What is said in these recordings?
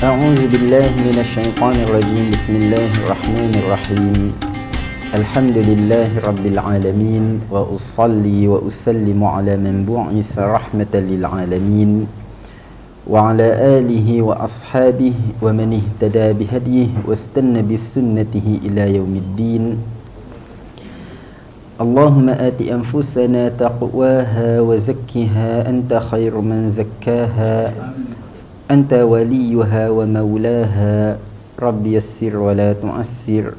أعوذ بالله من الشيطان الرجيم. بسم الله الرحمن الرحيم. الحمد لله رب العالمين، وأصلي وأسلم على من بعث رحمة للعالمين وعلى آله وأصحابه ومن اهتدى بهديه واستنى بسنته إلى يوم الدين. اللهم آت أنفسنا تقواها وزكها أنت خير من زكاها أنت وليها ومولاها. رب يسر ولا تعسر،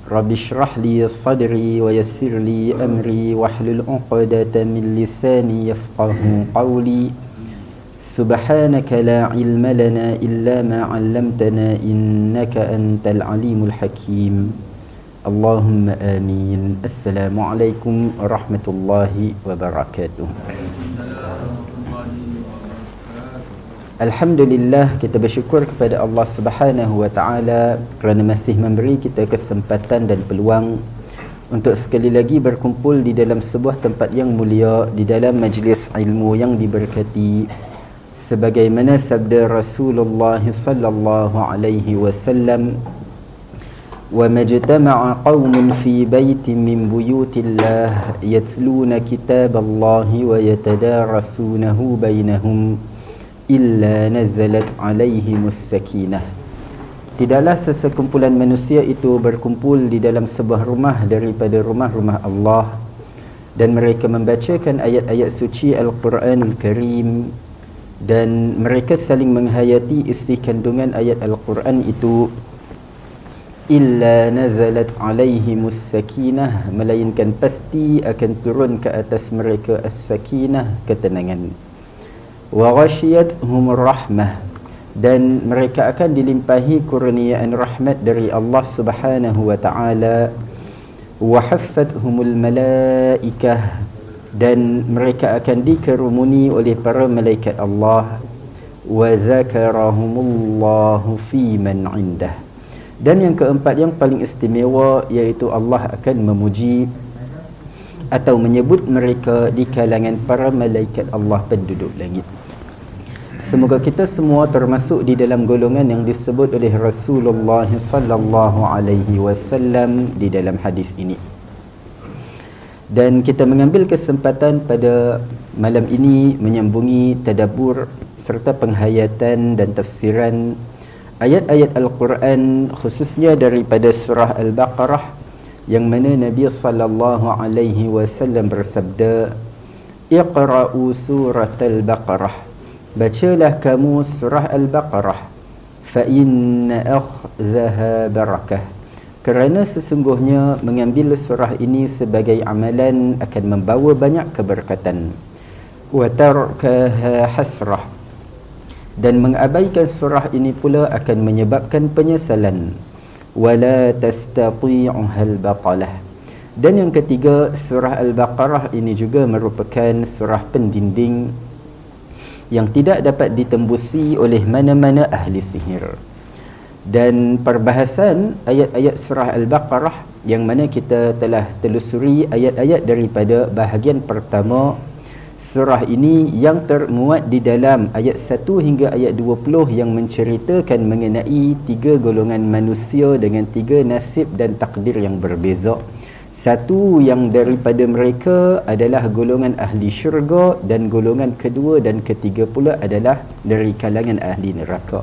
رب اشرح لي صدري ويسر لي أمري واحلل عقدة من لساني يفقه قولي. سبحانك لا علم لنا إلا ما علمتنا إنك أنت العليم الحكيم. اللهم آمين. السلام عليكم ورحمة الله وبركاته. Alhamdulillah, kita bersyukur kepada Allah Subhanahu wa taala kerana masih memberi kita kesempatan dan peluang untuk sekali lagi berkumpul di dalam sebuah tempat yang mulia, di dalam majlis ilmu yang diberkati, sebagaimana sabda Rasulullah sallallahu alaihi wasallam, wa majtama'a qaumun fi baitin min buyutillah yatluna kitaballahi wa yatadarasunahu bainahum illa nazalat alaihimus sakinah. Tidaklah sesekumpulan manusia itu berkumpul di dalam sebuah rumah daripada rumah-rumah Allah dan mereka membacakan ayat-ayat suci Al-Quran Al-Karim dan mereka saling menghayati isi kandungan ayat Al-Quran itu, illa nazalat alaihimus sakinah, melainkan pasti akan turun ke atas mereka as-sakinah, ketenangan. Wa ghashiyatuhumur rahmah, dan mereka akan dilimpahi kurniaan rahmat dari Allah Subhanahu wa taala. Wa haffathumul malaikah, dan mereka akan dikerumuni oleh para malaikat Allah. Wa zakarahumullahu fi man indah, dan yang keempat yang paling istimewa, iaitu Allah akan memuji atau menyebut mereka di kalangan para malaikat Allah penduduk langit. Semoga kita semua termasuk di dalam golongan yang disebut oleh Rasulullah sallallahu alaihi wasallam di dalam hadis ini. Dan kita mengambil kesempatan pada malam ini menyambungi tadabbur serta penghayatan dan tafsiran ayat-ayat Al-Quran, khususnya daripada surah Al-Baqarah, yang mana Nabi sallallahu alaihi wasallam bersabda, "Iqra'u surat Al-Baqarah." Bacalah kamu surah Al-Baqarah, fa inna akhzaha barakah, kerana sesungguhnya mengambil surah ini sebagai amalan akan membawa banyak keberkatan. Wa tarkaha hasrah, dan mengabaikan surah ini pula akan menyebabkan penyesalan. Wala tastati'uhal batalah, dan yang ketiga, surah Al-Baqarah ini juga merupakan surah pendinding yang tidak dapat ditembusi oleh mana-mana ahli sihir. Dan perbahasan ayat-ayat surah Al-Baqarah yang mana kita telah telusuri ayat-ayat daripada bahagian pertama surah ini yang termuat di dalam ayat 1 hingga ayat 20 yang menceritakan mengenai tiga golongan manusia dengan tiga nasib dan takdir yang berbeza. Satu yang daripada mereka adalah golongan ahli syurga, dan golongan kedua dan ketiga pula adalah dari kalangan ahli neraka.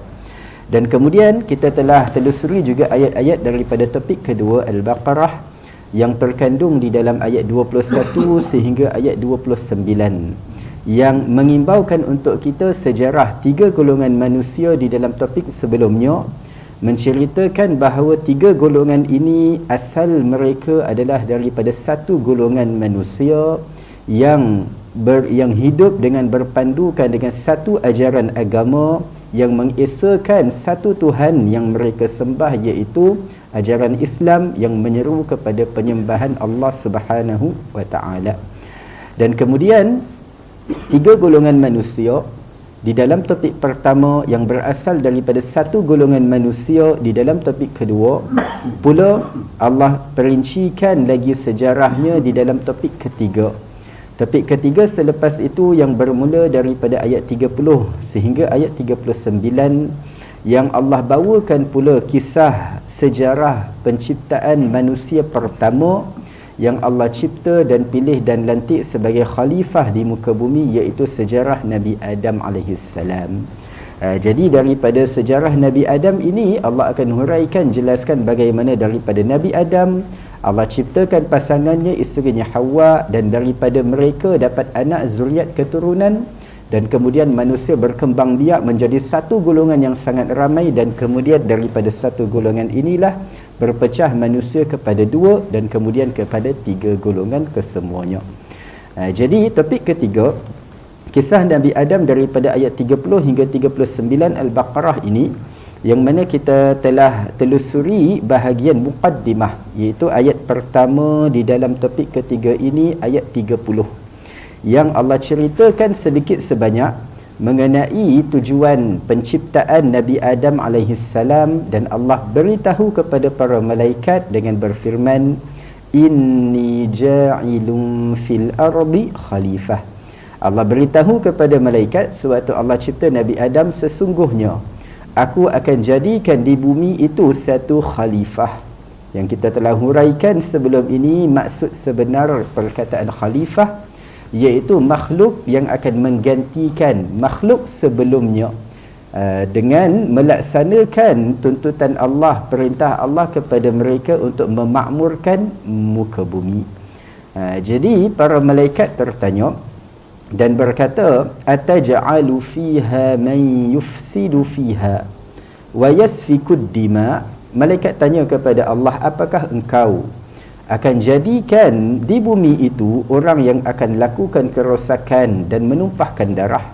Dan kemudian kita telah telusuri juga ayat-ayat daripada topik kedua Al-Baqarah yang terkandung di dalam ayat 21 sehingga ayat 29 yang mengimbaukan untuk kita sejarah tiga golongan manusia di dalam topik sebelumnya, menceritakan bahawa tiga golongan ini asal mereka adalah daripada satu golongan manusia yang hidup dengan berpandukan dengan satu ajaran agama yang mengesakan satu Tuhan yang mereka sembah, iaitu ajaran Islam yang menyeru kepada penyembahan Allah Subhanahu wa taala. Dan kemudian tiga golongan manusia di dalam topik pertama yang berasal daripada satu golongan manusia, di dalam topik kedua pula Allah perincikan lagi sejarahnya di dalam topik ketiga. Topik ketiga selepas itu yang bermula daripada ayat 30 sehingga ayat 39 yang Allah bawakan pula kisah sejarah penciptaan manusia pertama yang Allah cipta dan pilih dan lantik sebagai khalifah di muka bumi, iaitu sejarah Nabi Adam AS. Jadi daripada sejarah Nabi Adam ini Allah akan huraikan, jelaskan bagaimana daripada Nabi Adam Allah ciptakan pasangannya, isterinya Hawa, dan daripada mereka dapat anak zuriat keturunan, dan kemudian manusia berkembang biak menjadi satu golongan yang sangat ramai, dan kemudian daripada satu golongan inilah berpecah manusia kepada dua dan kemudian kepada tiga golongan kesemuanya. Jadi topik ketiga, kisah Nabi Adam daripada ayat 30 hingga 39 Al-Baqarah ini, yang mana kita telah telusuri bahagian muqaddimah, iaitu ayat pertama di dalam topik ketiga ini, ayat 30, yang Allah ceritakan sedikit sebanyak mengenai tujuan penciptaan Nabi Adam alaihissalam, dan Allah beritahu kepada para malaikat dengan berfirman, inni ja'ilun fil ardi khalifah. Allah beritahu kepada malaikat sewaktu Allah cipta Nabi Adam, sesungguhnya aku akan jadikan di bumi itu satu khalifah. Yang kita telah huraikan sebelum ini, maksud sebenar perkataan khalifah iaitu makhluk yang akan menggantikan makhluk sebelumnya dengan melaksanakan tuntutan Allah, perintah Allah kepada mereka untuk memakmurkan muka bumi. Jadi para malaikat tertanya dan berkata, ataj'alu fiha man yufsidu fiha wa yasfikud dima. Malaikat tanya kepada Allah, apakah engkau akan jadikan di bumi itu orang yang akan lakukan kerosakan dan menumpahkan darah?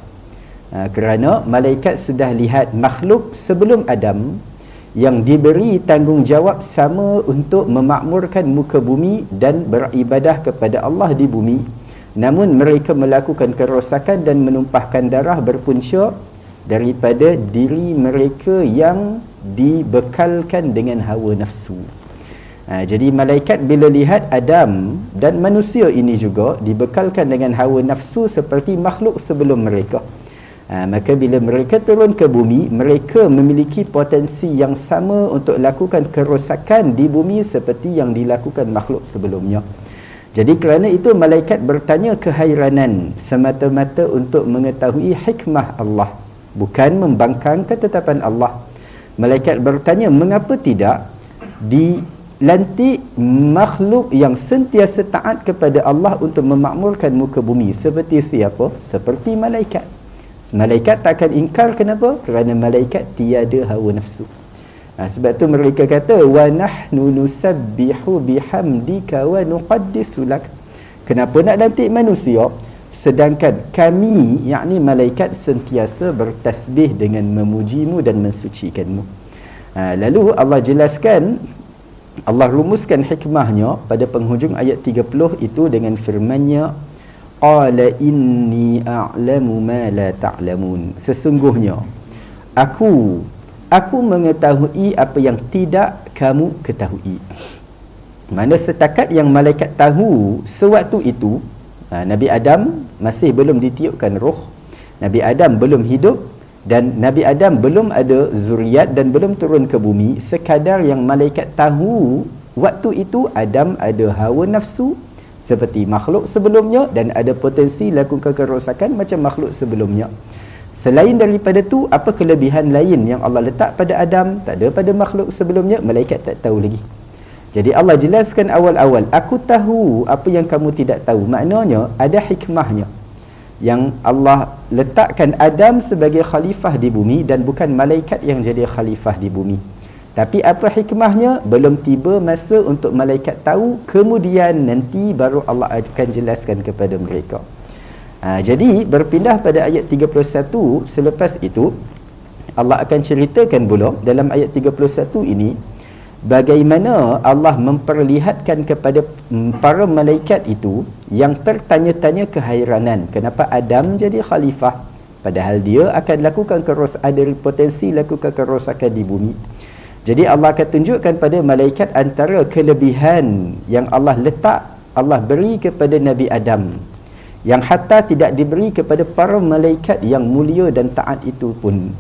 Kerana malaikat sudah lihat makhluk sebelum Adam yang diberi tanggungjawab sama untuk memakmurkan muka bumi dan beribadah kepada Allah di bumi, namun mereka melakukan kerosakan dan menumpahkan darah berpunca daripada diri mereka yang dibekalkan dengan hawa nafsu. Jadi malaikat bila lihat Adam dan manusia ini juga dibekalkan dengan hawa nafsu seperti makhluk sebelum mereka, maka bila mereka turun ke bumi, mereka memiliki potensi yang sama untuk lakukan kerosakan di bumi seperti yang dilakukan makhluk sebelumnya. Jadi kerana itu malaikat bertanya kehairanan semata-mata untuk mengetahui hikmah Allah, bukan membangkang ketetapan Allah. Malaikat bertanya, mengapa tidak dilantik makhluk yang sentiasa taat kepada Allah untuk memakmurkan muka bumi? Seperti siapa? Seperti malaikat. Malaikat tak akan ingkar. Kenapa? Kerana malaikat tiada hawa nafsu. Sebab tu mereka kata, wa nahnu nusabbihu bihamdika wa nuqaddisu lak. Kenapa nak lantik manusia sedangkan kami, yakni malaikat, sentiasa bertasbih dengan memujimu dan mensucikanmu? Lalu Allah jelaskan, Allah rumuskan hikmahnya pada penghujung ayat 30 itu dengan firman-Nya, qala inni a'lamu ma la ta'lamun. Sesungguhnya aku mengetahui apa yang tidak kamu ketahui. Mana setakat yang malaikat tahu sewaktu itu, Nabi Adam masih belum ditiupkan roh, Nabi Adam belum hidup, dan Nabi Adam belum ada zuriat dan belum turun ke bumi. Sekadar yang malaikat tahu waktu itu Adam ada hawa nafsu seperti makhluk sebelumnya dan ada potensi lakukan kerosakan macam makhluk sebelumnya. Selain daripada tu, apa kelebihan lain yang Allah letak pada Adam tak ada pada makhluk sebelumnya, malaikat tak tahu lagi. Jadi Allah jelaskan awal-awal, aku tahu apa yang kamu tidak tahu. Maknanya ada hikmahnya yang Allah letakkan Adam sebagai khalifah di bumi dan bukan malaikat yang jadi khalifah di bumi. Tapi apa hikmahnya belum tiba masa untuk malaikat tahu, kemudian nanti baru Allah akan jelaskan kepada mereka. Jadi berpindah pada ayat 31, selepas itu Allah akan ceritakan pula dalam ayat 31 ini bagaimana Allah memperlihatkan kepada para malaikat itu yang tertanya-tanya kehairanan, kenapa Adam jadi khalifah padahal dia akan lakukan ada potensi lakukan kerosakan di bumi. Jadi Allah akan tunjukkan pada malaikat antara kelebihan yang Allah beri kepada Nabi Adam, yang hatta tidak diberi kepada para malaikat yang mulia dan taat itu pun.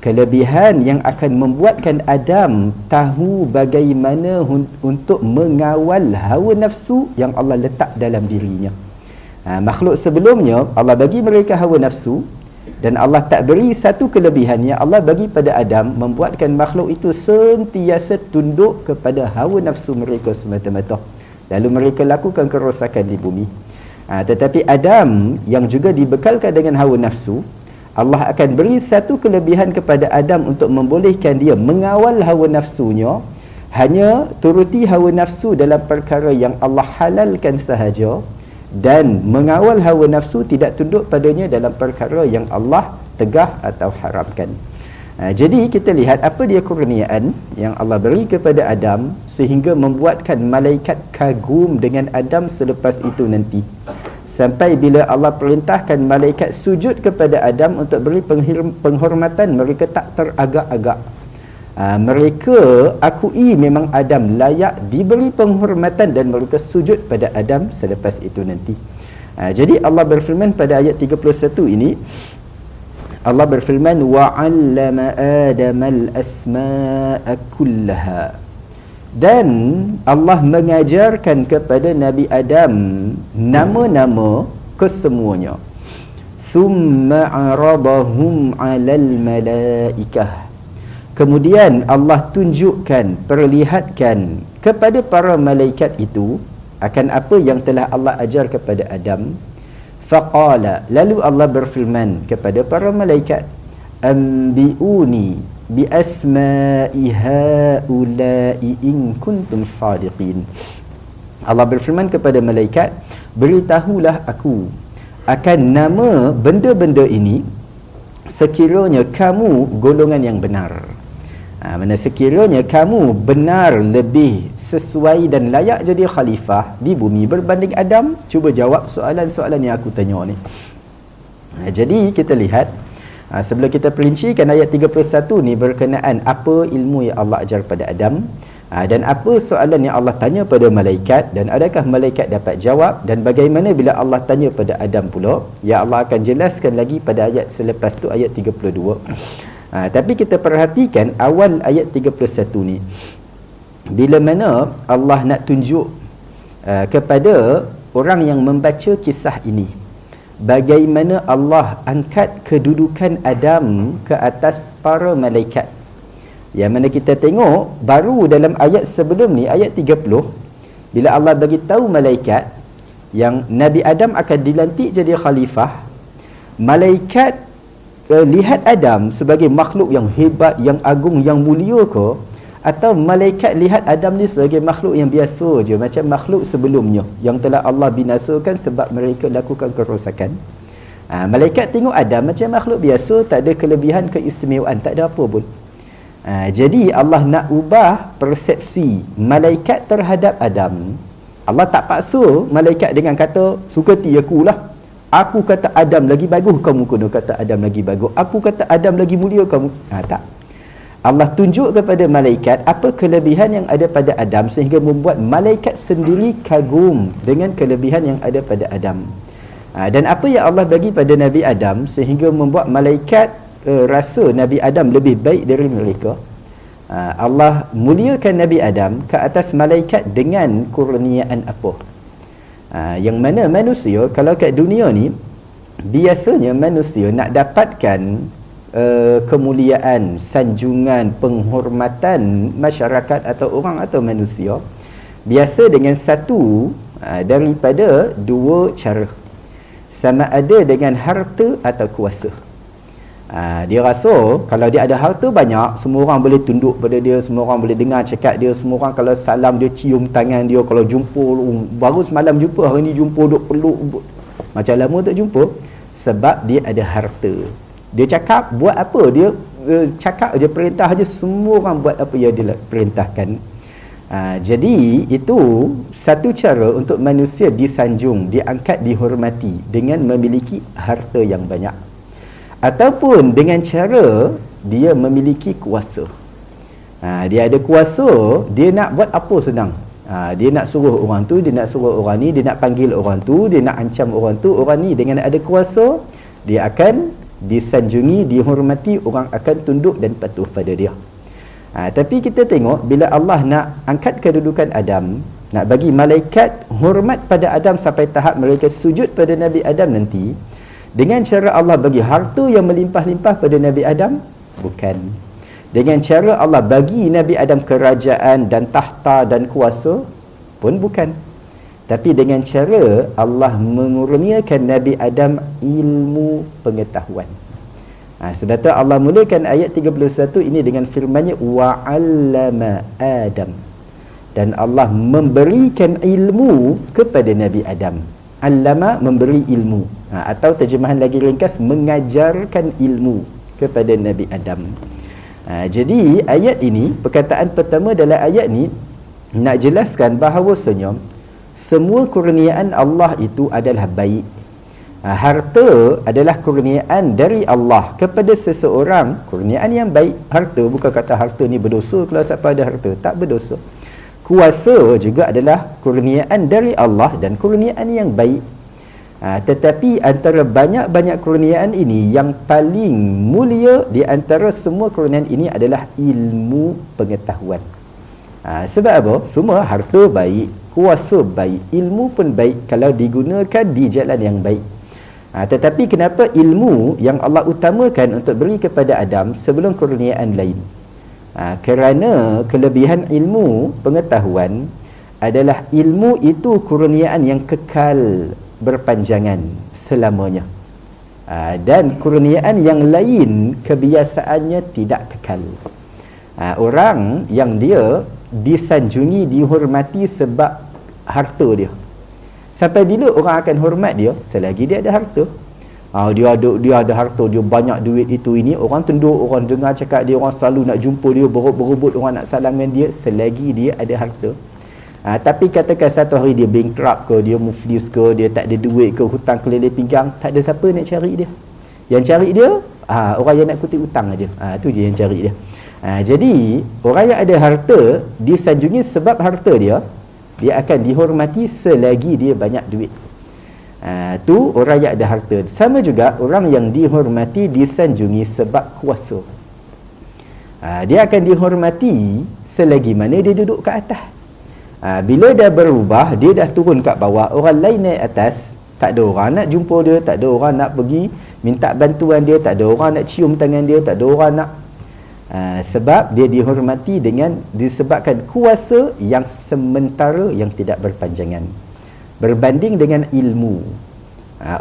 kelebihan yang akan membuatkan Adam tahu bagaimana untuk mengawal hawa nafsu yang Allah letak dalam dirinya. Makhluk sebelumnya Allah bagi mereka hawa nafsu, dan Allah tak beri satu kelebihannya. Allah bagi pada Adam membuatkan makhluk itu sentiasa tunduk kepada hawa nafsu mereka semata-mata, lalu mereka lakukan kerosakan di bumi. Tetapi Adam yang juga dibekalkan dengan hawa nafsu, Allah akan beri satu kelebihan kepada Adam untuk membolehkan dia mengawal hawa nafsunya, hanya turuti hawa nafsu dalam perkara yang Allah halalkan sahaja, dan mengawal hawa nafsu tidak tunduk padanya dalam perkara yang Allah tegah atau haramkan. Jadi kita lihat apa dia kurniaan yang Allah beri kepada Adam sehingga membuatkan malaikat kagum dengan Adam selepas itu nanti. Sampai bila Allah perintahkan malaikat sujud kepada Adam untuk beri penghormatan, mereka tak teragak-agak. Mereka akui memang Adam layak diberi penghormatan dan mereka sujud pada Adam selepas itu nanti. Jadi Allah berfirman pada ayat 31 ini, Allah berfirman, وَعَلَّمَ آدَمَ الْأَسْمَاءَ كُلَّهَا, dan Allah mengajarkan kepada Nabi Adam nama-nama kesemuanya. Thumma aradahum 'alal malaikah, kemudian Allah tunjukkan, perlihatkan kepada para malaikat itu akan apa yang telah Allah ajar kepada Adam. Faqala, lalu Allah berfirman kepada para malaikat, ambi'uni bi asma'i haula'i in kuntum sadiqin. Allah berfirman kepada malaikat, beritahulah aku akan nama benda-benda ini sekiranya kamu golongan yang benar. Mana sekiranya kamu benar lebih sesuai dan layak jadi khalifah di bumi berbanding Adam, cuba jawab soalan-soalan yang aku tanya ni. Jadi kita lihat, sebelum kita perincikan ayat 31 ni berkenaan apa ilmu yang Allah ajar pada Adam, dan apa soalan yang Allah tanya pada malaikat, dan adakah malaikat dapat jawab, dan bagaimana bila Allah tanya pada Adam pula, ya Allah akan jelaskan lagi pada ayat selepas tu, ayat 32. Tapi kita perhatikan awal ayat 31 ni, bila mana Allah nak tunjuk kepada orang yang membaca kisah ini bagaimana Allah angkat kedudukan Adam ke atas para malaikat. Yang mana kita tengok baru dalam ayat sebelum ni, ayat 30, bila Allah bagi tahu malaikat yang Nabi Adam akan dilantik jadi khalifah, malaikat lihat Adam sebagai makhluk yang hebat, yang agung, yang mulia ke, atau malaikat lihat Adam ni sebagai makhluk yang biasa je, macam makhluk sebelumnya yang telah Allah binasakan sebab mereka lakukan kerosakan. Malaikat tengok Adam macam makhluk biasa, tak ada kelebihan, keistimewaan, tak ada apa pun. Jadi Allah nak ubah persepsi malaikat terhadap Adam. Allah tak paksa malaikat dengan kata sukati akulah, aku kata Adam lagi bagus, kamu kena kata Adam lagi bagus, aku kata Adam lagi mulia, kamu tak. Allah tunjuk kepada malaikat apa kelebihan yang ada pada Adam sehingga membuat malaikat sendiri kagum dengan kelebihan yang ada pada Adam. Dan apa yang Allah bagi pada Nabi Adam sehingga membuat malaikat rasa Nabi Adam lebih baik dari mereka. Allah muliakan Nabi Adam ke atas malaikat dengan kurniaan apa? Yang mana manusia, kalau kat dunia ni biasanya manusia nak dapatkan kemuliaan, sanjungan, penghormatan masyarakat atau orang atau manusia, biasa dengan satu daripada dua cara. Sama ada dengan harta atau kuasa. Dia rasa kalau dia ada harta banyak, semua orang boleh tunduk pada dia, semua orang boleh dengar cakap dia, semua orang kalau salam dia cium tangan dia, kalau jumpa baru semalam jumpa, hari ni jumpa duk peluk, macam lama tak jumpa, sebab dia ada harta. Dia cakap buat apa, dia cakap je, perintah je, semua orang buat apa yang dia perintahkan. Jadi itu satu cara untuk manusia disanjung, diangkat, dihormati dengan memiliki harta yang banyak, ataupun dengan cara dia memiliki kuasa. Dia ada kuasa, dia nak buat apa senang. Dia nak suruh orang tu, dia nak suruh orang ni, dia nak panggil orang tu, dia nak ancam orang tu, orang ni. Dengan ada kuasa, dia akan disanjungi, dihormati, orang akan tunduk dan patuh pada dia. Tapi kita tengok bila Allah nak angkat kedudukan Adam, nak bagi malaikat hormat pada Adam sampai tahap mereka sujud pada Nabi Adam nanti, dengan cara Allah bagi harta yang melimpah-limpah pada Nabi Adam? Bukan. Dengan cara Allah bagi Nabi Adam kerajaan dan tahta dan kuasa? Pun bukan. Tapi dengan cara Allah mengurniakan Nabi Adam ilmu pengetahuan. Sebab tu Allah mulakan ayat 31 ini dengan firman-Nya wa'allama Adam. Dan Allah memberikan ilmu kepada Nabi Adam. Allama, memberi ilmu. Atau terjemahan lagi ringkas, mengajarkan ilmu kepada Nabi Adam. Jadi ayat ini, perkataan pertama dalam ayat ni nak jelaskan bahawasanya semua kurniaan Allah itu adalah baik. Harta adalah kurniaan dari Allah kepada seseorang, kurniaan yang baik. Harta bukan kata harta ni berdosa kalau siapa ada harta, tak berdosa. Kuasa juga adalah kurniaan dari Allah dan kurniaan yang baik. Tetapi antara banyak-banyak kurniaan ini, yang paling mulia di antara semua kurniaan ini adalah ilmu pengetahuan. Sebab apa? Semua harta baik, kuasa baik, ilmu pun baik kalau digunakan di jalan yang baik. Tetapi kenapa ilmu yang Allah utamakan untuk beri kepada Adam sebelum kurniaan lain? Kerana kelebihan ilmu pengetahuan adalah ilmu itu kurniaan yang kekal berpanjangan selamanya. Dan kurniaan yang lain kebiasaannya tidak kekal. Orang yang dia disanjungi, dihormati sebab harta dia. Sampai bila orang akan hormat dia? Selagi dia ada harta. Dia ada harta, dia banyak duit itu ini, orang tunduk, orang dengar cakap dia, orang selalu nak jumpa dia, berebut, orang nak salam dengan dia selagi dia ada harta. Tapi katakan satu hari dia bankrupt ke, dia muflis ke, dia tak ada duit ke, hutang kelilih pinggang, tak ada siapa nak cari dia. Yang cari dia orang yang nak kutip hutang aja. Tu je yang cari dia. Jadi orang yang ada harta disanjungi sebab harta dia akan dihormati selagi dia banyak duit. Tu orang yang ada harta. Sama juga orang yang dihormati disanjungi sebab kuasa. Dia akan dihormati selagi mana dia duduk kat atas. Bila dah berubah, dia dah turun kat bawah, orang lain naik atas, tak ada orang nak jumpa dia, tak ada orang nak pergi minta bantuan dia, tak ada orang nak cium tangan dia, tak ada orang nak sebab dia dihormati disebabkan kuasa yang sementara yang tidak berpanjangan. Berbanding dengan ilmu,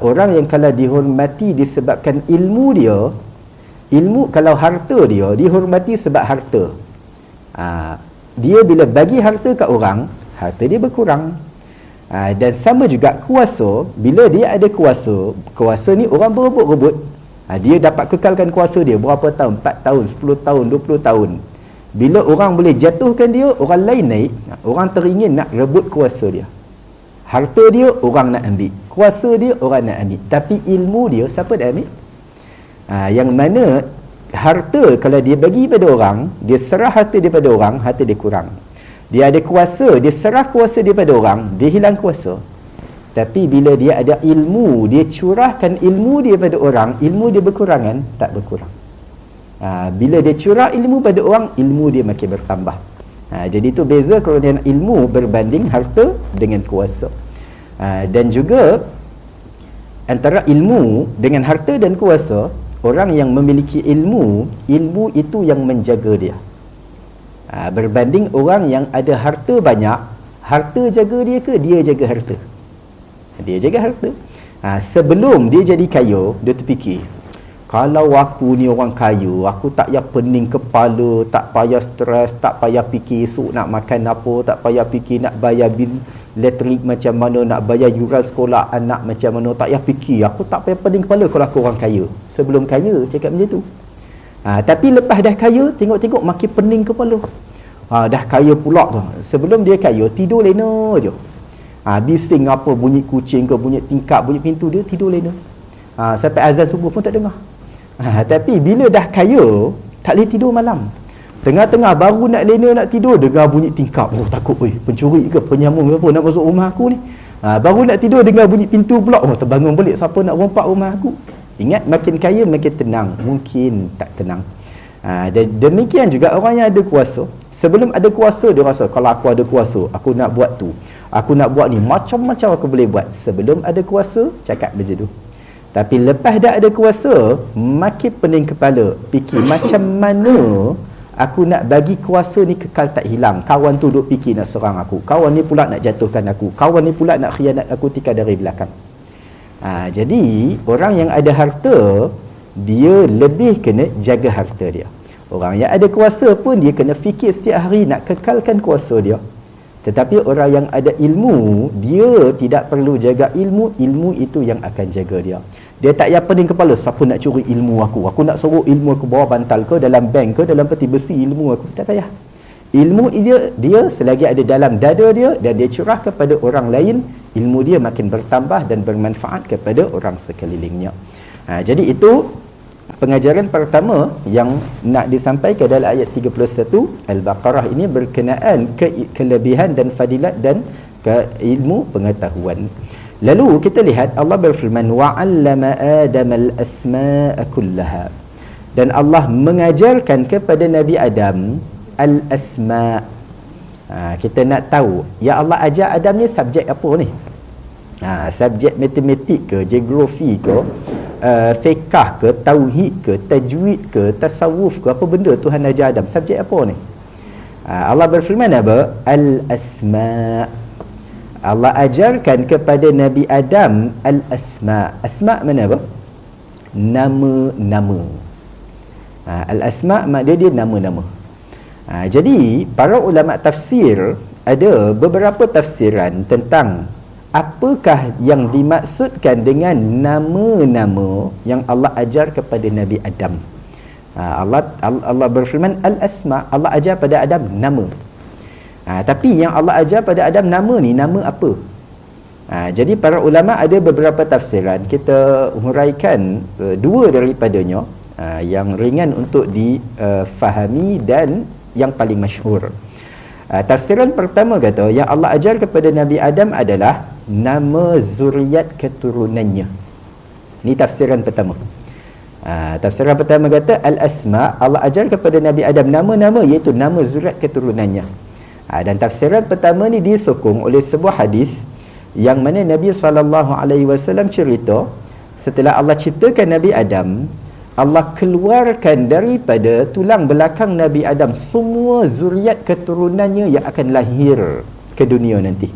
orang yang kalau dihormati disebabkan ilmu dia, kalau harta dia dihormati sebab harta, dia bila bagi harta kat orang, harta dia berkurang. Dan sama juga kuasa, bila dia ada kuasa ni orang berebut-rebut, dia dapat kekalkan kuasa dia berapa tahun, 4 tahun, 10 tahun, 20 tahun. Bila orang boleh jatuhkan dia, orang lain naik, orang teringin nak rebut kuasa dia. Harta dia orang nak ambil, kuasa dia orang nak ambil, tapi ilmu dia siapa nak ambil? Yang mana harta kalau dia bagi pada orang, dia serah harta daripada orang, harta dia kurang. Dia ada kuasa, dia serah kuasa daripada orang, dia hilang kuasa. Tapi bila dia ada ilmu, dia curahkan ilmu dia pada orang, ilmu dia berkurangan, tak berkurang. Bila dia curah ilmu pada orang, ilmu dia makin bertambah. Jadi itu beza kurniaan ilmu berbanding harta dengan kuasa. Dan juga antara ilmu dengan harta dan kuasa, orang yang memiliki ilmu itu yang menjaga dia. Berbanding orang yang ada harta banyak, harta jaga dia ke dia jaga harta? Dia jaga harta. Sebelum dia jadi kaya, dia terfikir, kalau aku ni orang kaya, aku tak payah pening kepala, tak payah stres, tak payah fikir esok nak makan apa, tak payah fikir nak bayar bil elektrik macam mana, nak bayar yuran sekolah anak macam mana, tak payah fikir, aku tak payah pening kepala kalau aku orang kaya. Sebelum kaya cakap macam tu. Tapi lepas dah kaya, tengok-tengok makin pening kepala. Dah kaya pula tu. Sebelum dia kaya, tidur lena je. Bising apa, bunyi kucing ke, bunyi tingkap, bunyi pintu, dia tidur lena. Sampai azan subuh pun tak dengar. Tapi bila dah kaya, tak boleh tidur malam. Tengah-tengah baru nak lena nak tidur, dengar bunyi tingkap. Oh takut, pencuri ke, penyambung ke apa nak masuk rumah aku ni. Baru nak tidur dengar bunyi pintu pula. Oh terbangun balik, siapa nak rompak rumah aku. Ingat, makin kaya makin tenang. Mungkin tak tenang. Dan demikian juga orang yang ada kuasa. Sebelum ada kuasa, dia rasa kalau aku ada kuasa, aku nak buat tu, aku nak buat ni, macam-macam aku boleh buat. Sebelum ada kuasa, cakap macam tu. Tapi lepas dah ada kuasa, makin pening kepala, fikir macam mana aku nak bagi kuasa ni kekal tak hilang. Kawan tu duk fikir nak serang aku, kawan ni pula nak jatuhkan aku, kawan ni pula nak khianat aku tikar dari belakang. Jadi orang yang ada harta, dia lebih kena jaga harta dia. Orang yang ada kuasa pun dia kena fikir setiap hari nak kekalkan kuasa dia. Tetapi orang yang ada ilmu, dia tidak perlu jaga ilmu, ilmu itu yang akan jaga dia. Dia tak payah pening kepala, siapa nak curi ilmu aku nak suruh ilmu aku bawa bantal ke dalam bank ke dalam peti besi ilmu aku, tak payah. Ilmu dia selagi ada dalam dada dia dan dia curah kepada orang lain, ilmu dia makin bertambah dan bermanfaat kepada orang sekelilingnya. Jadi itu pengajaran pertama yang nak disampaikan dalam ayat 31 Al-Baqarah ini berkenaan kelebihan dan fadilat dan ilmu pengetahuan. Lalu kita lihat Allah berfirman wa'allama Adam al-asma'a kullaha, dan Allah mengajarkan kepada Nabi Adam al-asma'. Kita nak tahu, ya Allah ajar Adam ni subjek apa ni? Subjek matematik ke, geografi ke, fiqh ke, tauhid ke, tajwid ke, tasawuf ke, apa benda Tuhan ajar Adam? Subjek apa ni? Allah berfirman apa? Al-asma'. Allah ajarkan kepada Nabi Adam al-asma'. Asma' mana apa? Nama-nama. Al-asma' maknanya dia nama-nama. Jadi para ulama tafsir ada beberapa tafsiran tentang apakah yang dimaksudkan dengan nama-nama yang Allah ajar kepada Nabi Adam. Allah berfirman al-asma', Allah ajar pada Adam nama. Tapi yang Allah ajar pada Adam nama ni, nama apa? Jadi para ulama ada beberapa tafsiran. Kita huraikan dua daripadanya, yang ringan untuk difahami dan yang paling masyhur. Tafsiran pertama kata yang Allah ajar kepada Nabi Adam adalah nama zuriat keturunannya. Ini tafsiran pertama. Tafsiran pertama kata al-asma', Allah ajar kepada Nabi Adam nama-nama, iaitu nama zuriat keturunannya. Dan tafsiran pertama ni disokong oleh sebuah hadis yang mana Nabi SAW cerita setelah Allah ciptakan Nabi Adam, Allah keluarkan daripada tulang belakang Nabi Adam semua zuriat keturunannya yang akan lahir ke dunia nanti.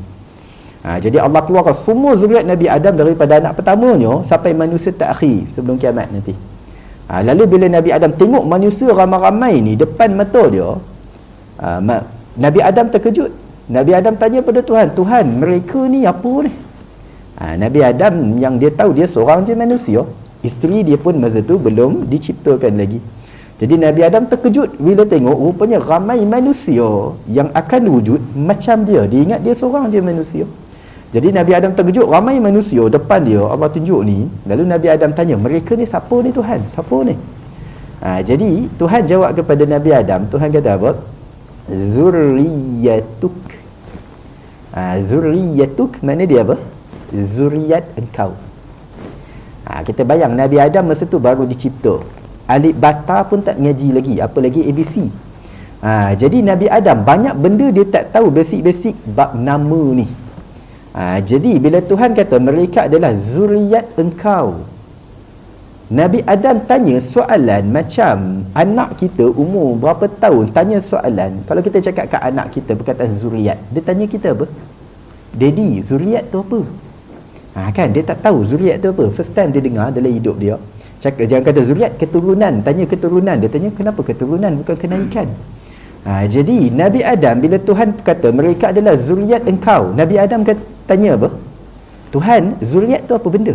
Jadi Allah keluarkan semua zuriat Nabi Adam daripada anak pertamanya sampai manusia terakhir sebelum kiamat nanti. Lalu bila Nabi Adam tengok manusia ramai-ramai ni depan mata dia, Nabi Adam terkejut. Nabi Adam tanya pada Tuhan, Tuhan, mereka ni apa ni? Nabi Adam yang dia tahu dia seorang je manusia, isteri dia pun masa tu belum diciptakan lagi. Jadi Nabi Adam terkejut bila tengok rupanya ramai manusia yang akan wujud macam dia. Dia ingat dia seorang je manusia. Jadi Nabi Adam terkejut, ramai manusia depan dia Allah tunjuk ni. Lalu Nabi Adam tanya, mereka ni siapa ni Tuhan? Siapa ni? Jadi Tuhan jawab kepada Nabi Adam, Tuhan kata apa? Zurriyatuk. Zurriyatuk mana dia apa? Zuriat engkau. Kita bayang Nabi Adam masa tu baru dicipta, alif bata pun tak mengaji lagi, apalagi ABC. Jadi Nabi Adam banyak benda dia tak tahu, basic-basic bab nama ni. Jadi bila Tuhan kata mereka adalah zuriat engkau, Nabi Adam tanya soalan macam anak kita umur berapa tahun tanya soalan. Kalau kita cakap kat anak kita berkataan zuriat, dia tanya kita apa? Daddy, zuriat tu apa? Kan dia tak tahu zuriat tu apa. First time dia dengar dalam hidup dia. Jangan kata zuriat, keturunan. Tanya keturunan, dia tanya kenapa keturunan bukan kenaikan. Jadi Nabi Adam bila Tuhan kata mereka adalah zuriat engkau, Nabi Adam tanya apa? Tuhan, zuriat tu apa benda?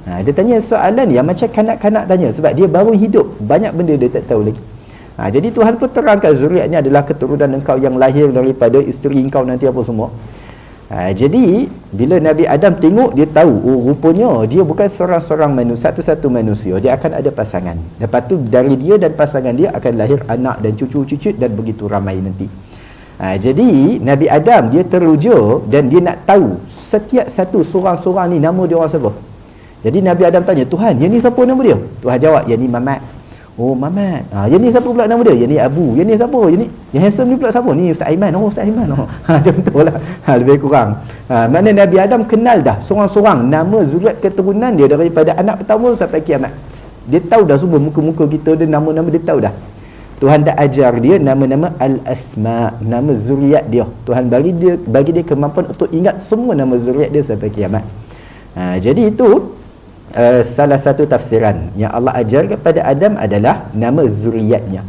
Dia tanya soalan yang macam kanak-kanak tanya, sebab dia baru hidup, banyak benda dia tak tahu lagi. Jadi Tuhan pun terangkan zuriatnya adalah keturunan engkau yang lahir daripada isteri engkau nanti apa semua. Jadi bila Nabi Adam tengok, dia tahu rupanya dia bukan seorang-seorang manusia, satu-satu manusia, dia akan ada pasangan. Lepas tu dari dia dan pasangan dia akan lahir anak dan cucu-cucu dan begitu ramai nanti. Jadi Nabi Adam dia teruja dan dia nak tahu setiap satu seorang-seorang ni nama dia orang siapa. Jadi Nabi Adam tanya, Tuhan, yang ni siapa nama dia? Tuhan jawab, yang ni Mamat. Oh, Mamat. Yang ni siapa pula nama dia? Yang ni Abu. Yang ni siapa? Yang handsome ni pula siapa? Ni Ustaz Aiman. Oh, Ustaz Aiman. Macam tu lah. Lebih kurang. Makna Nabi Adam kenal dah seorang-seorang nama zuriat keturunan dia daripada anak pertama sampai kiamat. Dia tahu dah semua muka-muka kita dia, nama-nama dia tahu dah. Tuhan dah ajar dia nama-nama al-asma, nama zuriat dia. Tuhan bagi dia kemampuan untuk ingat semua nama zuriat dia sampai kiamat. Jadi itu salah satu tafsiran yang Allah ajar kepada Adam adalah nama zuriatnya.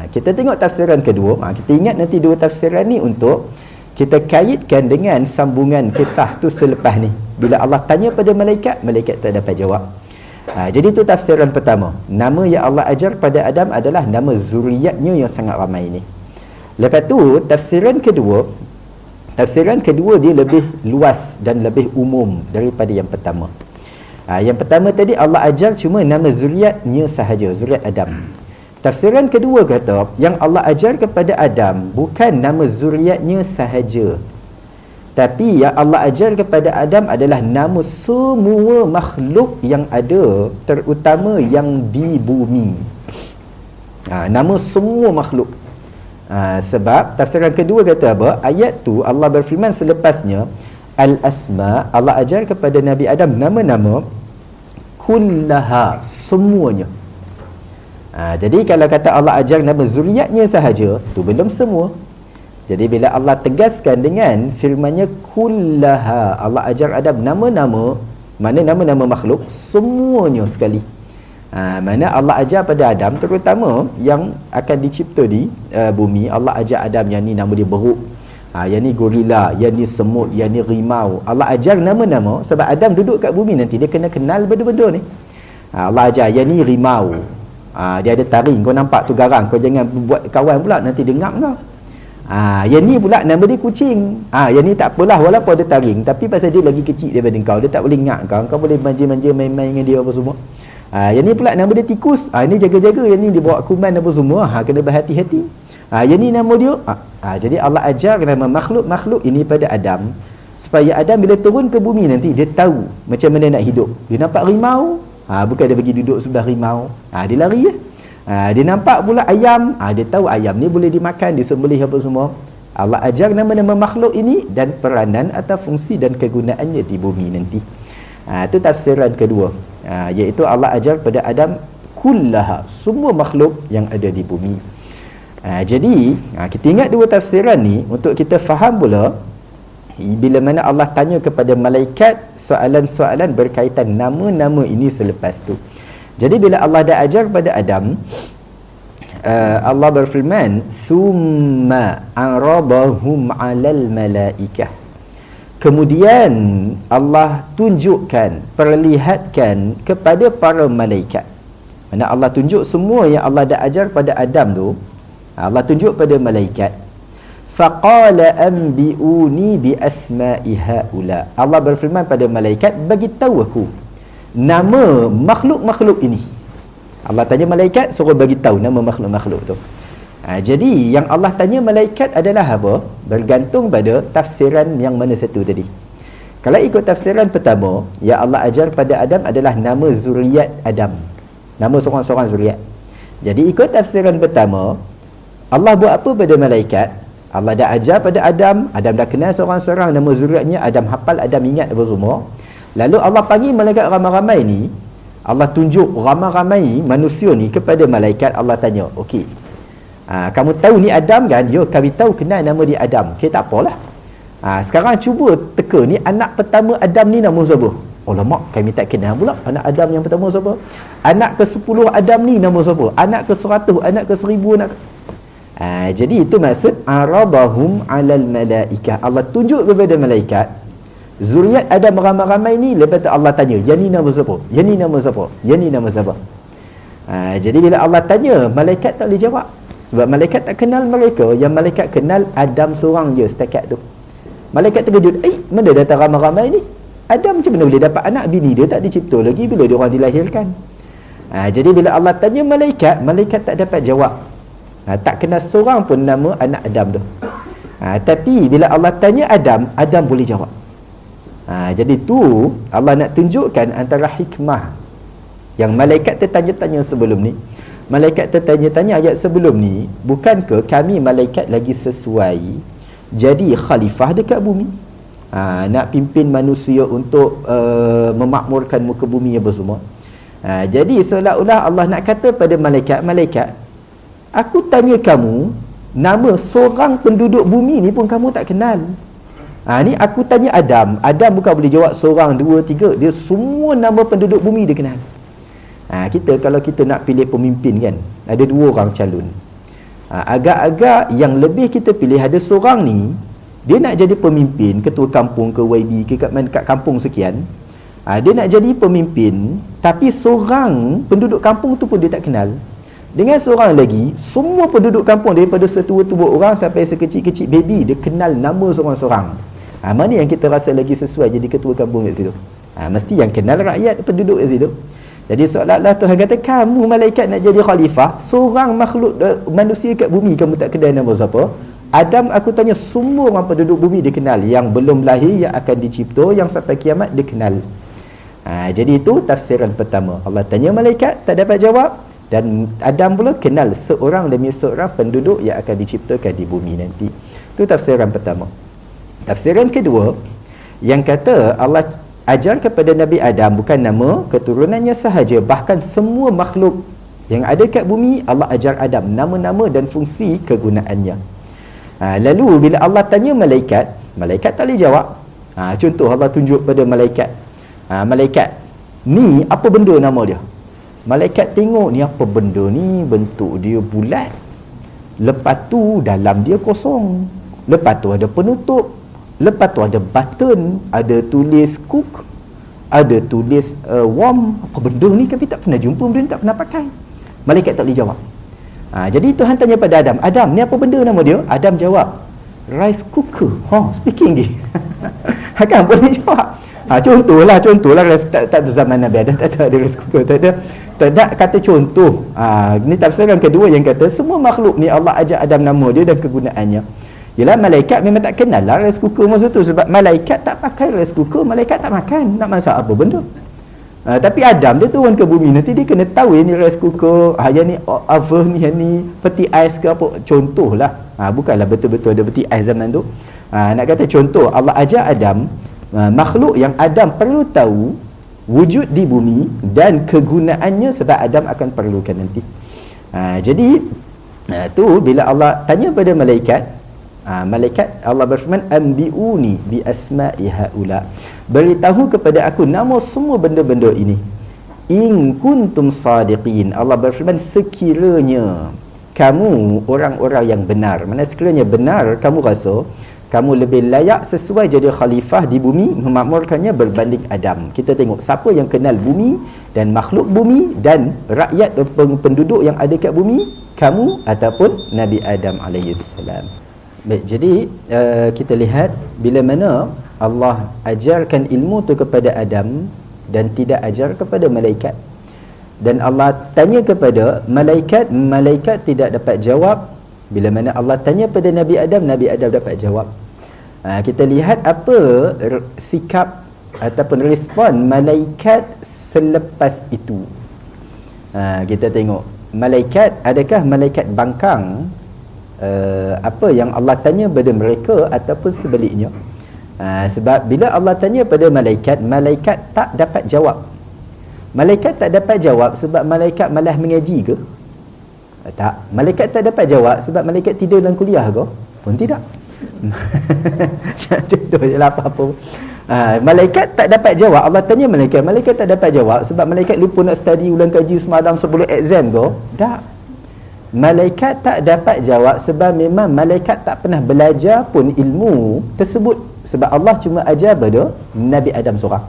Kita tengok tafsiran kedua. Kita ingat nanti dua tafsiran ni untuk kita kaitkan dengan sambungan kisah tu selepas ni. Bila Allah tanya pada malaikat, malaikat tak dapat jawab. Jadi itu tafsiran pertama. Nama yang Allah ajar pada Adam adalah nama zuriatnya yang sangat ramai ni. Lepas tu tafsiran kedua dia lebih luas dan lebih umum daripada yang pertama. Yang pertama tadi Allah ajar cuma nama zuriatnya sahaja, zuriat Adam. Tafsiran kedua kata yang Allah ajar kepada Adam bukan nama zuriatnya sahaja, tapi yang Allah ajar kepada Adam adalah nama semua makhluk yang ada, terutama yang di bumi. Nama semua makhluk. Sebab tafsiran kedua kata apa? Ayat tu Allah berfirman selepasnya, al-asma, Allah ajar kepada Nabi Adam nama-nama kullaha, semuanya. Jadi kalau kata Allah ajar nama zuriatnya sahaja, tu belum semua. Jadi bila Allah tegaskan dengan firmannya kullaha, Allah ajar Adam nama-nama, mana nama-nama makhluk semuanya sekali. Mana Allah ajar pada Adam, terutama yang akan dicipta di bumi, Allah ajar Adam yang ni nama dia beruk, yang ni gorila, yang ni semut, yang ni rimau. Allah ajar nama-nama sebab Adam duduk kat bumi nanti dia kena kenal benda-benda ni. Allah ajar yang ni rimau, dia ada taring, kau nampak tu garang, kau jangan buat kawan pula, nanti dia ngap kau. Yang ni pula nama dia kucing. Yang ni tak apalah walaupun ada taring, tapi pasal dia lagi kecil daripada kau, dia tak boleh ngap kau boleh manja-manja main-main dengan dia apa semua. Yang ni pula nama dia tikus. Ini jaga-jaga, yang ni dia bawa kuman apa semua. Kena berhati-hati. Yang ni nama dia. Jadi Allah ajar nama makhluk-makhluk ini pada Adam, supaya Adam bila turun ke bumi nanti dia tahu macam mana nak hidup. Dia nampak rimau, bukan dia pergi duduk sebelah rimau, dia lari. Dia nampak pula ayam, dia tahu ayam ni boleh dimakan, disembelih apa semua. Allah ajar nama-nama makhluk ini dan peranan atau fungsi dan kegunaannya di bumi nanti. Itu tafsiran kedua, iaitu Allah ajar pada Adam kullaha, semua makhluk yang ada di bumi. Jadi kita ingat dua tafsiran ni untuk kita faham pula bila mana Allah tanya kepada malaikat soalan-soalan berkaitan nama-nama ini selepas tu. Jadi bila Allah dah ajar pada Adam, Allah berfirman, summa arabahum 'alal malaikah. Kemudian Allah tunjukkan, perlihatkan kepada para malaikat. Mana Allah tunjuk semua yang Allah dah ajar pada Adam tu, Allah tunjuk pada malaikat. Faqala anbi'uni bi asma'i haula. Allah berfirman pada malaikat, bagi tahu aku nama makhluk-makhluk ini. Allah tanya malaikat, suruh bagi tahu nama makhluk-makhluk tu. Jadi yang Allah tanya malaikat adalah apa? Bergantung pada tafsiran yang mana satu tadi. Kalau ikut tafsiran pertama, yang Allah ajar pada Adam adalah nama zuriat Adam, nama seorang-seorang zuriat. Jadi ikut tafsiran pertama, Allah buat apa pada malaikat? Allah dah ajar pada Adam, Adam dah kenal seorang-seorang nama zuriatnya, Adam hafal, Adam ingat apa semua. Lalu Allah panggil malaikat ramai-ramai ni, Allah tunjuk ramai-ramai manusia ni kepada malaikat. Allah tanya, okey, kamu tahu ni Adam kan? Ya, kami tahu, kenal nama dia Adam. Okey, tak apalah. Sekarang cuba teka ni anak pertama Adam ni nama siapa? Oh lama, kami tak kenal pula anak Adam yang pertama siapa. Anak ke-10 Adam ni nama siapa? Anak ke-100, anak ke-1000, anak jadi itu maksud arabahum 'alal malaikah. Allah tunjuk kepada malaikat zuriat Adam ramai-ramai ni. Lepas tu Allah tanya, yang ni nama siapa? Yang ni nama siapa? Yang ni nama siapa? Jadi bila Allah tanya, malaikat tak boleh jawab, sebab malaikat tak kenal mereka. Yang malaikat kenal Adam seorang je setakat tu. Malaikat terkejut, mana datang ramai-ramai ni? Adam macam mana boleh dapat anak? Bini dia tak dicipta lagi, bila dia orang dilahirkan? Jadi bila Allah tanya malaikat, malaikat tak dapat jawab. Tak kenal seorang pun nama anak Adam tu. Tapi bila Allah tanya Adam, Adam boleh jawab. Jadi tu Allah nak tunjukkan antara hikmah yang malaikat tertanya-tanya sebelum ni. Malaikat tertanya-tanya ayat sebelum ni, bukankah kami malaikat lagi sesuai jadi khalifah dekat bumi? Nak pimpin manusia untuk memakmurkan muka bumi apa semua. Jadi seolah-olah Allah nak kata pada malaikat, aku tanya kamu, nama seorang penduduk bumi ni pun kamu tak kenal. Ni aku tanya Adam bukan boleh jawab seorang, dua, tiga. Dia semua nama penduduk bumi dia kenal. Kita kalau kita nak pilih pemimpin kan, ada dua orang calon. Agak-agak yang lebih kita pilih ada seorang ni, dia nak jadi pemimpin, ketua kampung ke YB ke kat kampung sekian. Dia nak jadi pemimpin, tapi seorang penduduk kampung tu pun dia tak kenal. Dengan seorang lagi, semua penduduk kampung daripada setua-tua orang sampai sekecil-kecil baby, dia kenal nama seorang-seorang. Mana yang kita rasa lagi sesuai jadi ketua kampung kat situ? Mesti yang kenal rakyat penduduk kat situ. Jadi seolah-olah Tuhan kata, kamu malaikat nak jadi khalifah, seorang makhluk manusia kat bumi kamu tak kenal nama siapa. Adam, aku tanya semua orang penduduk bumi dia kenal. Yang belum lahir, yang akan dicipta, yang sampai kiamat dia kenal. Jadi itu tafsiran pertama. Allah tanya malaikat, tak dapat jawab. Dan Adam pula kenal seorang demi seorang penduduk yang akan diciptakan di bumi nanti. Itu tafsiran pertama. Tafsiran kedua, yang kata Allah ajar kepada Nabi Adam bukan nama keturunannya sahaja, bahkan semua makhluk yang ada kat bumi Allah ajar Adam nama-nama dan fungsi kegunaannya. Lalu bila Allah tanya malaikat, malaikat tak boleh jawab. Contoh Allah tunjuk pada malaikat, malaikat ni apa benda nama dia? Malaikat tengok ni apa benda ni, bentuk dia bulat, lepas tu dalam dia kosong, lepas tu ada penutup, lepas tu ada button, ada tulis cook, ada tulis warm. Apa benda ni, kami tak pernah jumpa, benda ni tak pernah pakai. Malaikat tak boleh jawab. Jadi Tuhan tanya pada Adam, ni apa benda nama dia? Adam jawab, rice cooker. Speaking dia. Kan boleh jawab. Contohlah tak ada zaman Nabi Adam tak ada rice cooker, tak ada kata contoh. Ni tafsiran kedua yang kata semua makhluk ni Allah ajar Adam nama dia dan kegunaannya. Yalah, malaikat memang tak kenal lah rice cooker masa tu, sebab malaikat tak pakai rice cooker, malaikat tak makan, nak masak apa benda. Tapi Adam dia turun ke bumi, nanti dia kena tahu yang ni rice cooker, yang ni oven, yang ni peti ais ke apa, contohlah. Bukanlah betul-betul ada peti ais zaman tu. Nak kata contoh, Allah ajar Adam makhluk yang Adam perlu tahu wujud di bumi dan kegunaannya, sebab Adam akan perlukan nanti. Jadi tu bila Allah tanya pada malaikat, malaikat Allah berfirman, ambiuni bi asma'i haula, beritahu kepada aku nama semua benda-benda ini, in kuntum sadiqin. Allah berfirman, sekiranya kamu orang-orang yang benar. Mana sekiranya benar kamu rasa kamu lebih layak sesuai jadi khalifah di bumi, memakmurkannya berbanding Adam. Kita tengok siapa yang kenal bumi dan makhluk bumi dan rakyat penduduk yang ada kat bumi, kamu ataupun Nabi Adam alaihissalam. Baik, jadi kita lihat bila mana Allah ajarkan ilmu tu kepada Adam dan tidak ajar kepada malaikat. Dan Allah tanya kepada malaikat, malaikat tidak dapat jawab. Bila mana Allah tanya pada Nabi Adam, Nabi Adam dapat jawab. Kita lihat apa sikap ataupun respon malaikat selepas itu. Kita tengok malaikat, adakah malaikat bangkang apa yang Allah tanya pada mereka ataupun sebaliknya. Sebab bila Allah tanya pada malaikat, malaikat tak dapat jawab. Malaikat tak dapat jawab sebab malaikat malas mengaji ke? Tak. Malaikat tak dapat jawab sebab malaikat tidur dalam kuliah ke? Pun tidak. Contoh je lah apa-apa. Malaikat tak dapat jawab. Allah tanya malaikat, malaikat tak dapat jawab sebab malaikat lupa nak study ulang kaji semalam sebelum exam ke? Tak. Malaikat tak dapat jawab sebab memang malaikat tak pernah belajar pun ilmu tersebut, sebab Allah cuma ajar pada Nabi Adam seorang.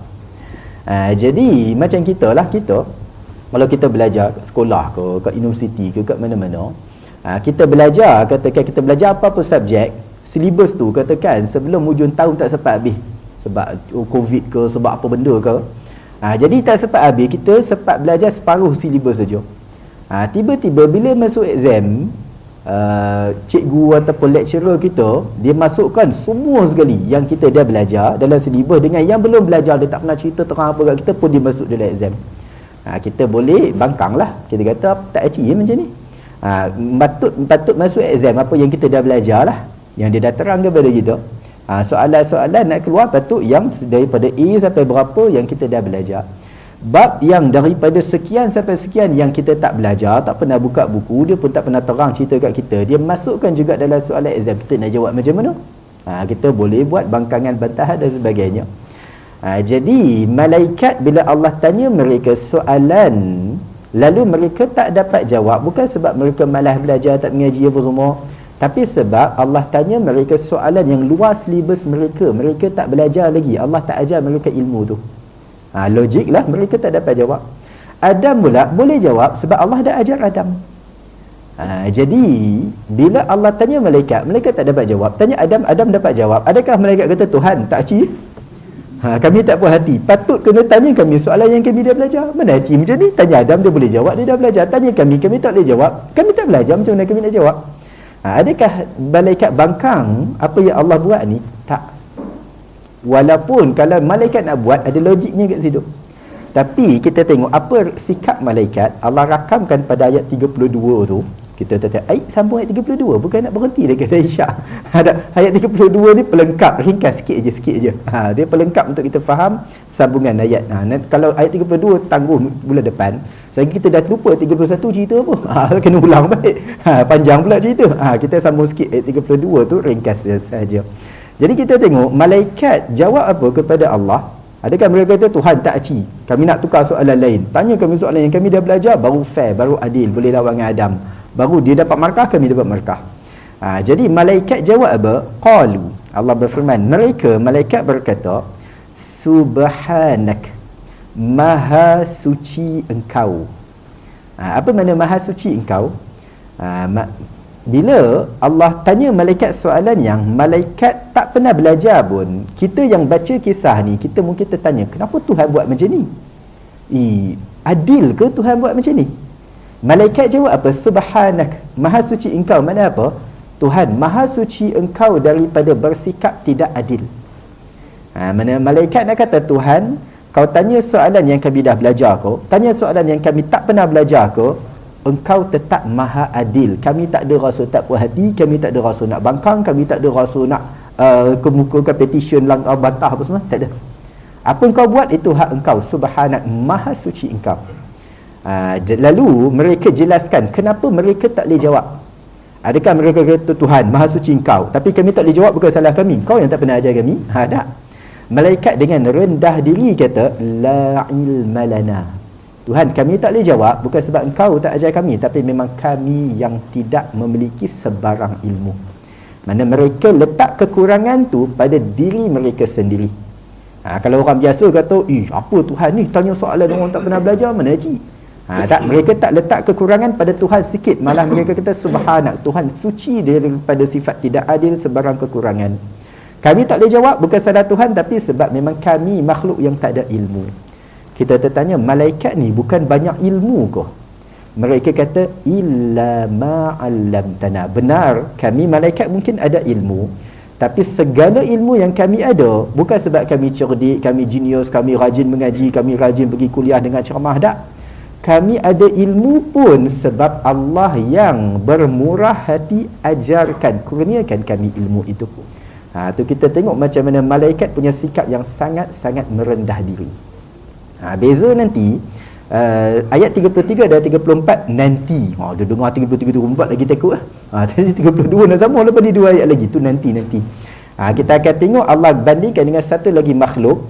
Jadi macam kita kalau kita belajar kat sekolah ke, kat universiti ke, kat mana-mana, kita belajar, katakan kita belajar apa-apa subjek, silibus tu katakan sebelum hujung tahun tak sempat habis sebab COVID ke, sebab apa benda ke, jadi tak sempat habis, kita sempat belajar separuh silibus saja. Tiba-tiba bila masuk exam, cikgu ataupun lecturer kita, dia masukkan semua sekali yang kita dah belajar dalam silibus dengan yang belum belajar, dia tak pernah cerita terang apa kat kita pun dia masuk dalam exam. Kita boleh bangkang lah, kita kata tak achieve macam ni. Patut masuk exam apa yang kita dah belajar lah, yang dia dah terang kepada kita. Soalan-soalan nak keluar patut yang daripada A sampai berapa yang kita dah belajar. Bab yang daripada sekian sampai sekian yang kita tak belajar, tak pernah buka buku, dia pun tak pernah terang cerita kat kita, dia masukkan juga dalam soalan exam. Kita nak jawab macam mana? Kita boleh buat bangkangan bantahan dan sebagainya. Jadi malaikat bila Allah tanya mereka soalan, lalu mereka tak dapat jawab, bukan sebab mereka malas belajar, tak mengaji apa semua, tapi sebab Allah tanya mereka soalan yang luas silibus mereka, mereka tak belajar lagi, Allah tak ajar mereka ilmu tu. Logik lah mereka tak dapat jawab. Adam pula boleh jawab sebab Allah dah ajar Adam. Jadi bila Allah tanya malaikat, malaikat tak dapat jawab. Tanya Adam, Adam dapat jawab. Adakah malaikat kata Tuhan tak aci? Kami tak puas hati, patut kena tanya kami soalan yang kami dah belajar. Mana aci macam ni? Tanya Adam, dia boleh jawab, dia dah belajar. Tanya kami tak boleh jawab, kami tak belajar, macam mana kami nak jawab? Adakah malaikat bangkang apa yang Allah buat ni? Tak. Walaupun kalau malaikat nak buat, ada logiknya kat situ. Tapi kita tengok apa sikap malaikat. Allah rakamkan pada ayat 32 tu. Kita sambung ayat 32, bukan nak berhenti dekat isyak. Ayat 32 ni pelengkap, ringkas sikit je. Dia pelengkap untuk kita faham sambungan ayat. Kalau ayat 32 tangguh bulan depan, lagi kita dah lupa 31 cerita apa. Kena ulang balik. Panjang pula cerita. Kita sambung sikit ayat 32 tu, ringkas saja. Jadi kita tengok malaikat jawab apa kepada Allah. Adakah mereka kata Tuhan tak aci, kami nak tukar soalan lain, tanya kami soalan yang kami dah belajar, baru fair, baru adil, boleh lawan dengan Adam, baru dia dapat markah, kami dapat markah. Jadi malaikat jawab apa? Qalu, Allah berfirman, malaikat berkata, Subhanak, maha suci engkau. Apa makna maha suci engkau? Bila Allah tanya malaikat soalan yang malaikat tak pernah belajar pun, kita yang baca kisah ni, kita mungkin tertanya, kenapa Tuhan buat macam ni? Adil ke Tuhan buat macam ni? Malaikat jawab apa? Subhanak, maha suci engkau. Mana apa? Tuhan, maha suci engkau daripada bersikap tidak adil. Mana malaikat nak kata, Tuhan, kau tanya soalan yang kami dah belajar kau, tanya soalan yang kami tak pernah belajar kau, engkau tetap maha adil. Kami tak ada rasa tak puas hati, kami tak ada rasa nak bangkang, kami tak ada rasa nak kemukakan petition bantah apa semua, tak ada. Apa engkau buat itu hak engkau. Subhanak, maha suci engkau. Lalu mereka jelaskan kenapa mereka tak boleh jawab. Adakah mereka kata Tuhan maha suci engkau, tapi kami tak boleh jawab, bukan salah kami, kau yang tak pernah ajar kami? Tak. Malaikat dengan rendah diri kata, la ilma lana. Tuhan, kami tak boleh jawab bukan sebab engkau tak ajar kami, tapi memang kami yang tidak memiliki sebarang ilmu. Mana mereka letak kekurangan tu pada diri mereka sendiri. Kalau orang biasa kata, apa Tuhan ni tanya soalan orang tak pernah belajar, mana haji? Tak, mereka tak letak kekurangan pada Tuhan sikit, malah mereka kata Subhanak, Tuhan suci daripada sifat tidak adil sebarang kekurangan. Kami tak boleh jawab bukan salah Tuhan, tapi sebab memang kami makhluk yang tak ada ilmu. Kita tertanya, malaikat ni bukan banyak ilmu ke? Mereka kata, illa ma'allamtana. Benar, kami malaikat mungkin ada ilmu, tapi segala ilmu yang kami ada bukan sebab kami cerdik, kami genius, kami rajin mengaji, kami rajin pergi kuliah dengan ceramah, tak. Kami ada ilmu pun sebab Allah yang bermurah hati ajarkan, kurniakan kami ilmu itu. Tu kita tengok macam mana malaikat punya sikap yang sangat-sangat merendah diri. Beza nanti ayat 33 dan 34 nanti. Dia dengar 33 34 lagi takut lah. 32 nak sama lepas ni 2 ayat lagi, tu nanti. Kita akan tengok Allah bandingkan dengan satu lagi makhluk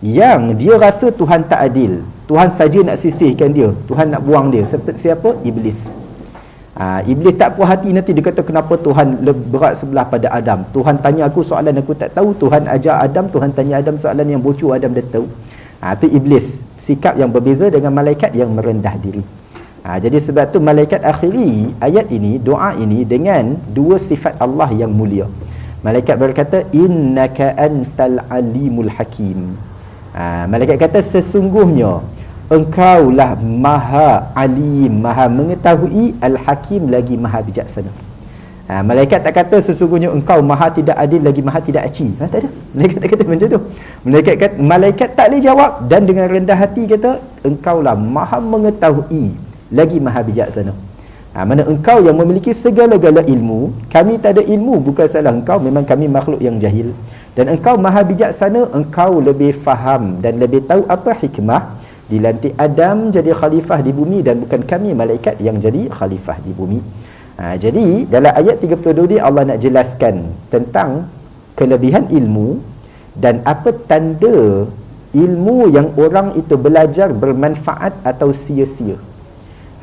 yang dia rasa Tuhan tak adil. Tuhan saja nak sisihkan dia, Tuhan nak buang dia. Siapa? Iblis. Iblis tak puas hati, nanti dia kata kenapa Tuhan berat sebelah pada Adam. Tuhan tanya aku soalan aku tak tahu, Tuhan ajar Adam, Tuhan tanya Adam soalan yang bocor, Adam dah tahu. Itu iblis, sikap yang berbeza dengan malaikat yang merendah diri. Jadi sebab tu malaikat akhiri ayat ini, doa ini dengan dua sifat Allah yang mulia. Malaikat berkata, innaka antal alimul hakim. Malaikat kata, sesungguhnya engkaulah maha alim, maha mengetahui, al-hakim lagi maha bijaksana. Malaikat tak kata sesungguhnya engkau maha tidak adil lagi maha tidak aci. Tak ada. Malaikat tak kata macam tu. Malaikat tak boleh jawab dan dengan rendah hati kata engkaulah maha mengetahui lagi maha bijaksana. Mana engkau yang memiliki segala-gala ilmu, kami tak ada ilmu, bukan salah engkau, memang kami makhluk yang jahil. Dan engkau maha bijaksana, engkau lebih faham dan lebih tahu apa hikmah dilantik Adam jadi khalifah di bumi dan bukan kami malaikat yang jadi khalifah di bumi. Jadi dalam ayat 32 ni Allah nak jelaskan tentang kelebihan ilmu dan apa tanda ilmu yang orang itu belajar bermanfaat atau sia-sia.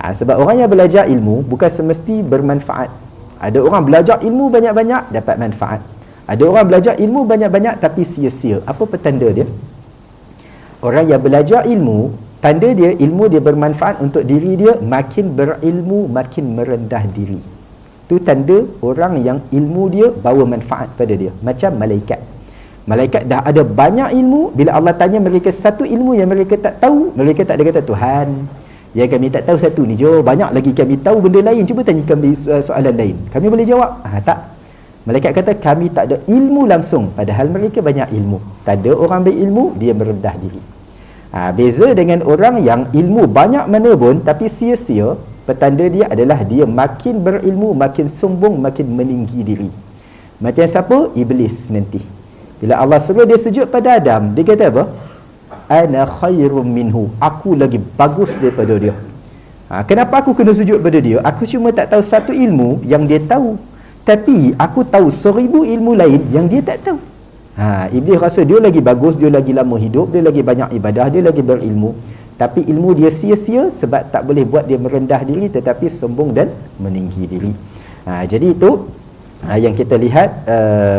Sebab orang yang belajar ilmu bukan semesti bermanfaat. Ada orang belajar ilmu banyak-banyak dapat manfaat. Ada orang belajar ilmu banyak-banyak tapi sia-sia. Apa petanda dia? Orang yang belajar ilmu, tanda dia ilmu dia bermanfaat untuk diri dia, makin berilmu makin merendah diri. Tu tanda orang yang ilmu dia bawa manfaat pada dia. Macam malaikat. Malaikat dah ada banyak ilmu, bila Allah tanya mereka satu ilmu yang mereka tak tahu, mereka tak ada kata Tuhan, ya kami tak tahu satu ni, jauh banyak lagi kami tahu benda lain, cuba tanya kami soalan lain. Kami boleh jawab? Tak. Malaikat kata kami tak ada ilmu langsung, padahal mereka banyak ilmu. Tak ada orang berilmu, dia merendah diri. Beza dengan orang yang ilmu banyak mana pun tapi sia-sia, petanda dia adalah dia makin berilmu, makin sombong, makin meninggi diri. Macam siapa? Iblis nanti. Bila Allah suruh dia sujud pada Adam, dia kata apa? Ana khairum minhu. Aku lagi bagus daripada dia. Kenapa aku kena sujud pada dia? Aku cuma tak tahu satu ilmu yang dia tahu. Tapi aku tahu 1000 ilmu lain yang dia tak tahu. Iblis rasa dia lagi bagus, dia lagi lama hidup, dia lagi banyak ibadah, dia lagi berilmu. Tapi ilmu dia sia-sia sebab tak boleh buat dia merendah diri tetapi sombong dan meninggi diri. Jadi itu yang kita lihat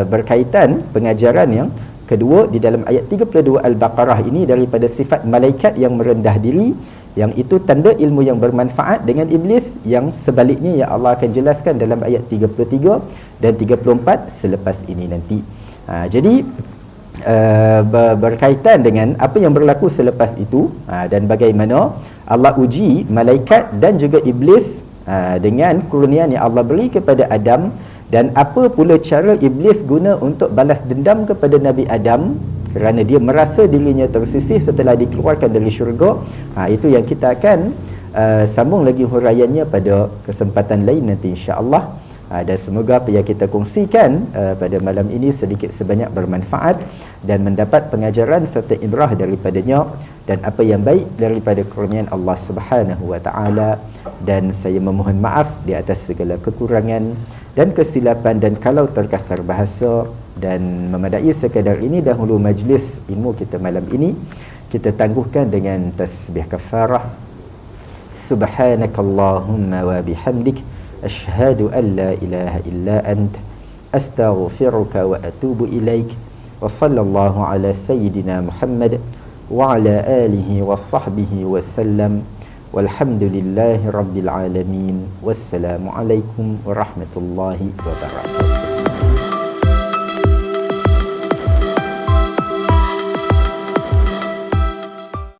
berkaitan pengajaran yang kedua di dalam ayat 32 Al-Baqarah ini daripada sifat malaikat yang merendah diri, yang itu tanda ilmu yang bermanfaat, dengan iblis yang sebaliknya yang Allah akan jelaskan dalam ayat 33 dan 34 selepas ini nanti. Jadi berkaitan dengan apa yang berlaku selepas itu dan bagaimana Allah uji malaikat dan juga iblis dengan kurniaan yang Allah beri kepada Adam, dan apa pula cara iblis guna untuk balas dendam kepada Nabi Adam kerana dia merasa dirinya tersisih setelah dikeluarkan dari syurga. Itu yang kita akan sambung lagi huraiannya pada kesempatan lain nanti insya-Allah. Dan semoga apa yang kita kongsikan pada malam ini sedikit sebanyak bermanfaat dan mendapat pengajaran serta ibrah daripadanya, dan apa yang baik daripada kurniaan Allah Subhanahu wa taala. Dan saya memohon maaf di atas segala kekurangan dan kesilapan, dan kalau terkasar bahasa. Dan memadai sekadar ini dahulu majlis ilmu kita malam ini kita tangguhkan dengan tasbih kafarah. Subhanakallahumma wa bihamdik, ashhadu an la ilaha illa ant, astaghfiruka wa atubu ilaik. Wa sallallahu ala sayyidina Muhammad wa ala alihi wa sahbihi wa sallam. Walhamdulillahi rabbil alamin. Wassalamu alaikum warahmatullahi wabarakatuh.